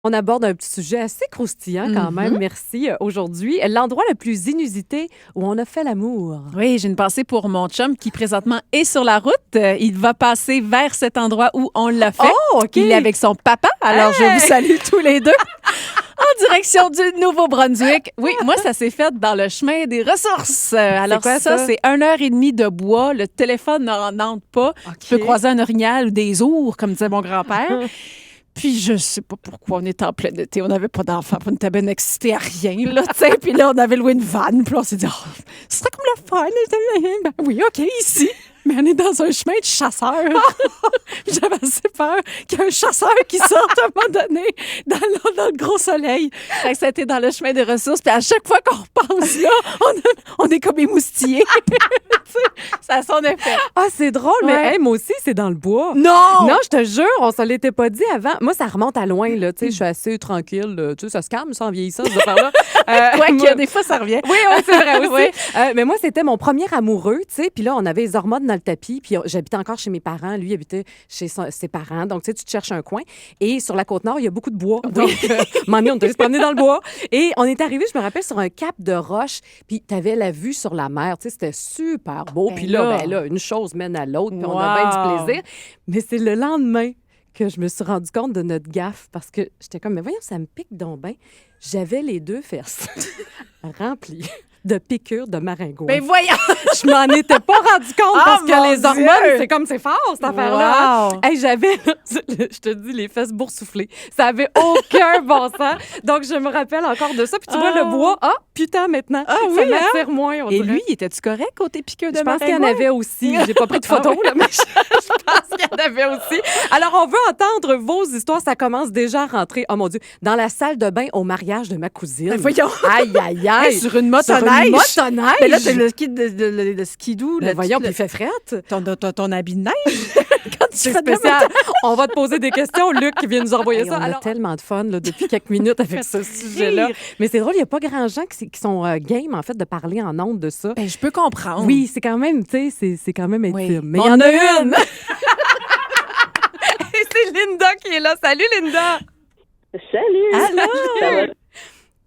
On aborde un petit sujet assez croustillant quand même, merci. Aujourd'hui, l'endroit le plus inusité où on a fait l'amour. Oui, j'ai une pensée pour mon chum qui présentement est sur la route. Il va passer vers cet endroit où on l'a fait. Oh, OK. Il est avec son papa, alors je vous salue tous les deux. En direction du Nouveau-Brunswick. Oui, moi, ça s'est fait dans le chemin des ressources. Alors quoi, ça, ça? c'est 1 heure et demie de bois. Le téléphone n'en entre pas. OK. Tu peux croiser un orignal ou des ours, comme disait mon grand-père. Puis je sais pas pourquoi on était en plein été, on n'avait pas d'enfants, on était bien excités à rien, là, tu sais. Puis là, on avait loué une vanne, puis on s'est dit, oh, ce serait comme le fun. Ben oui, OK, ici. Mais on est dans un chemin de chasseurs. J'avais assez peur qu'il y ait un chasseur qui sorte à un moment donné dans le gros soleil. Fait que c'était dans le chemin des ressources. Puis à chaque fois qu'on repense là, on est comme émoustillés. Ça a son effet. Ah, c'est drôle, mais Ouais. hey, moi aussi, c'est dans le bois. Non! Non, je te jure, on se l'était pas dit avant. Moi, ça remonte à loin, là. Tu sais, je suis assez tranquille. Tu sais, ça se calme, ça, en vieillissant, cette affaire-là. Ouais, moi- des fois, ça revient. Oui, c'est vrai aussi. Ouais. Mais moi, c'était mon premier amoureux, tu sais. Puis là, on avait les hormones dans le tapis. Puis j'habitais encore chez mes parents. Lui, il habitait chez ses parents. Donc, tu sais, tu te cherches un coin. Et sur la Côte-Nord, il y a beaucoup de bois. Donc, un moment donné, on était allé se promener dans le bois. Et on est arrivé, je me rappelle, sur un cap de roche. Puis tu avais la vue sur la mer. Tu sais, c'était super beau. Ben Puis là. là, une chose mène à l'autre. Puis on a bien du plaisir. Mais c'est le lendemain que je me suis rendu compte de notre gaffe parce que j'étais comme, mais voyons, ça me pique donc bien. J'avais les deux fesses remplies de piqûres de maringouin. Mais voyons! Je m'en étais pas rendu compte Ah, parce que mon les Dieu! hormones, c'est fort, cette affaire-là. Wow! Hey, j'avais, je te dis, les fesses boursouflées. Ça avait aucun bon sens. Donc, je me rappelle encore de ça. Puis tu vois, le bois, putain, maintenant, Ah ça oui, m'attire moins, on Et dirait. lui, était-tu correct côté piqueux de Je pense qu'il y en maringouin? avait aussi. J'ai pas pris de photos, là, mais je pense qu'il y en avait aussi. Alors, on veut entendre vos histoires. Ça commence déjà à rentrer, oh mon Dieu, dans la salle de bain au mariage de ma cousine. Ben voyons. Aïe, aïe, aïe. Hey, sur une motoneige. Sur une motoneige. Mais là, t'as le ski de skidoo. Ben voyons, puis il fait frette. Ton habit de neige. Quand tu C'est fais de la spécial. On va te poser des questions. Luc qui vient nous envoyer Hey, ça. on a Alors, tellement de fun là, depuis quelques minutes avec ce sujet-là. Mais c'est drôle, il n'y a pas grand gens qui sont game, en fait, de parler en ondes de ça. Ben, je peux comprendre. Oui, c'est quand même, tu sais, c'est quand même Oui. intime. Mais il y en a une! Et c'est Linda qui est là. Salut, Linda! Salut! Allô!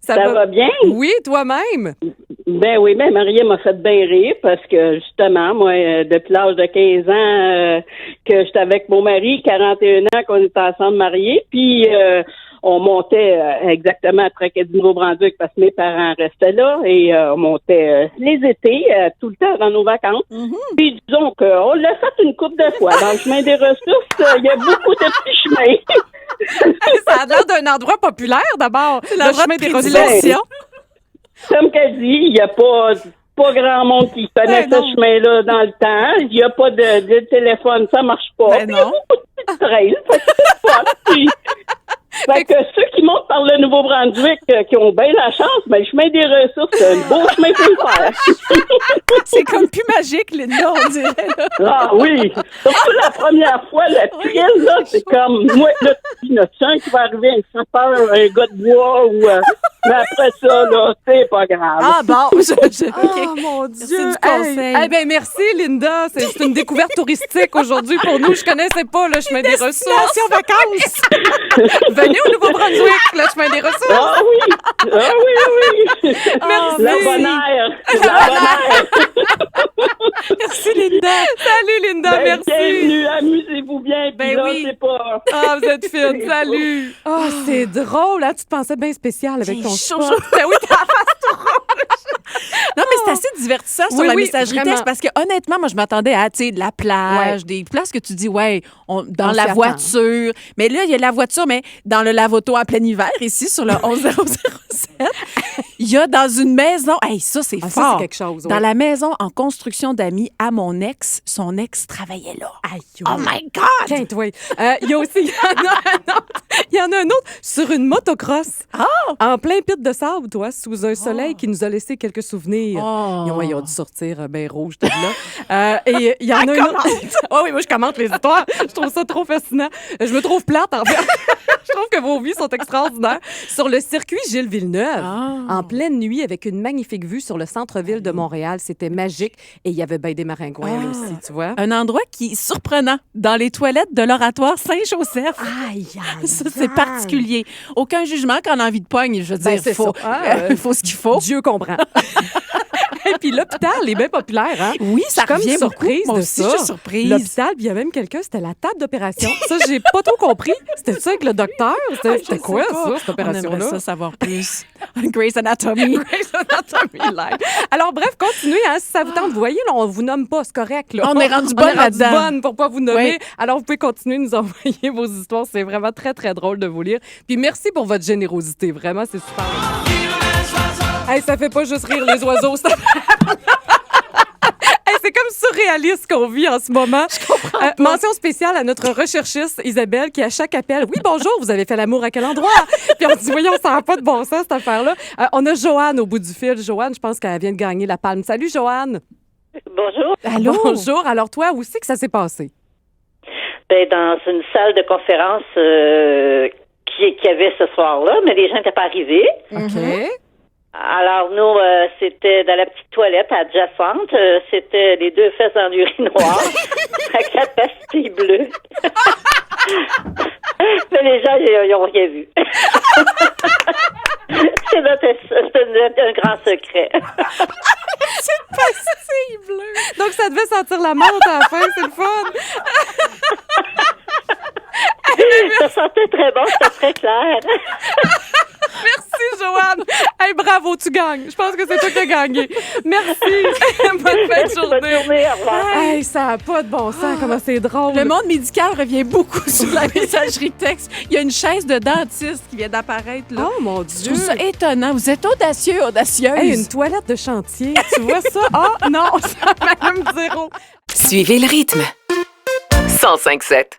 Ça va bien? Oui, toi-même? Ben oui, ben Marie m'a fait bien rire parce que justement, moi, depuis l'âge de 15 ans que j'étais avec mon mari, 41 ans qu'on était ensemble mariés, puis on montait exactement après du Nouveau-Brunswick parce que mes parents restaient là et on montait les étés tout le temps dans nos vacances. Puis disons qu'on l'a fait une couple de fois. Dans le chemin des ressources, il y a beaucoup de petits chemins. Ça a l'air d'un endroit populaire, d'abord. Le chemin des prédilection. Comme qu'elle dit, il n'y a pas grand monde qui connaît ce chemin-là dans le temps. Il n'y a pas de téléphone, ça marche pas. Ben Puis il y a non. beaucoup de petites trails. Fait que c'est fun. Puis, fait que ceux qui montent par le Nouveau-Brunswick, qui ont bien la chance, mais le chemin des ressources, c'est un beau chemin pour le faire. C'est comme plus magique, Linda, on dirait. là. Ah oui! Surtout la première fois, le thrill, là, c'est comme, moi, là, il y en a un qui va arriver, un sapeur, un gars de bois, ou, mais après ça, là, c'est pas grave. Ah bon, Oh mon Dieu! Merci du conseil. Eh ben merci Linda, c'est une découverte touristique aujourd'hui pour nous. Je connaissais pas le chemin des ressources. Destination vacances. Venez au Nouveau-Brunswick, le chemin des ressources. Ah oui! Ah oui, oui! Merci. La bonne air! La bonne air! Merci, Linda. Salut Linda, Ben, merci. bienvenue, amusez-vous bien, puis Ben là, oui. c'est pas... Ah, vous êtes fine, salut. Ah, c'est drôle, là, tu te pensais bien spécial avec ton chaud, spot. chaud. Ben oui, t'as la face tout Non, mais c'est assez divertissant sur Oui, la oui, messagerie vraiment. texte parce que honnêtement, moi, je m'attendais à, tu sais, de la plage, des places que tu dis, ouais, dans On la s'y voiture. Mais là, il y a la voiture, mais dans le lave-auto en plein hiver, ici, sur le 11007, il y a dans une maison, hey, ça, c'est Ah, ça, fort. c'est quelque chose, Dans oui. la maison en construction d'amis à mon ex, son ex travaillait là. Aïe, Oh my God! Can't wait. Il y a aussi, il y en a un autre sur une motocross. En plein pit de sable, toi, sous un soleil qui nous a laissé quelques souvenirs. Ils ont dû sortir bien rouge de là. Et il y en a un autre. Oh oui, moi, je commente les histoires. Je trouve ça trop fascinant. Je me trouve plate, en fait. Je trouve que vos vies sont extraordinaires. Sur le circuit Gilles Villeneuve, en plein pleine nuit avec une magnifique vue sur le centre-ville de Montréal. C'était magique. Et il y avait bien des maringouins là aussi, tu vois. Un endroit qui est surprenant, dans les toilettes de l'oratoire Saint-Joseph. Aïe, aïe, Ça, c'est particulier. Aucun jugement quand on a envie de pogne. Je veux dire, c'est faut, ça. faut ce qu'il faut. Dieu comprend. Et puis l'hôpital est bien populaire, hein? Oui, ça Je suis revient comme surprise beaucoup. Moi de aussi, ça. je suis surprise. L'hôpital, puis il y a même quelqu'un, c'était la table d'opération. Ça, j'ai pas trop compris. C'était ça avec le docteur? C'était quoi, ça, cette On opération-là? aimerait ça savoir plus. Grey's Anatomy. Grey's Anatomy Live. Alors, bref, continuez, hein, si ça vous tente. Vous voyez, là, on vous nomme pas, c'est correct. Là. On est rendu bonne là-dedans. bonne pour pas vous nommer. Oui. Alors, vous pouvez continuer de nous envoyer vos histoires. C'est vraiment très, très drôle de vous lire. Puis merci pour votre générosité. Vraiment, c'est super. Hey, ça fait pas juste rire les oiseaux. Hey, c'est comme surréaliste qu'on vit en ce moment. Je comprends pas. Mention spéciale à notre recherchiste Isabelle qui, à chaque appel, oui, bonjour, vous avez fait l'amour à quel endroit? Puis on dit, voyons, ça n'a pas de bon sens, cette affaire-là. On a Joanne au bout du fil. Joanne, je pense qu'elle vient de gagner la palme. Salut, Joanne. Bonjour. Allô? Bonjour. Alors, toi, où c'est que ça s'est passé? Ben, dans une salle de conférence qui avait ce soir-là, mais les gens n'étaient pas arrivés. OK. Alors, nous, c'était dans la petite toilette adjacente. C'était les 2 fesses en urinoir avec la pastille bleue. Mais les gens, ils n'ont rien vu. C'est un grand secret. C'est pastille bleue. Donc, ça devait sentir la menthe à la fin. C'est le fun. Ça sentait très bon, c'était très clair. Merci, Joanne. Hey, bravo, tu gagnes. Je pense que c'est toi qui as gagné. Merci. Bonne fin de journée. Bonne journée, au revoir. Hey, ça n'a pas de bon sens, comment c'est drôle. Le monde médical revient beaucoup sur la messagerie texte. Il y a une chaise de dentiste qui vient d'apparaître là. Oh, mon Je Dieu. trouve ça étonnant. Vous êtes audacieux, audacieuse. Hey, une toilette de chantier. Tu vois ça? Ah, non, ça m'a même 0. Suivez le rythme. 105.7.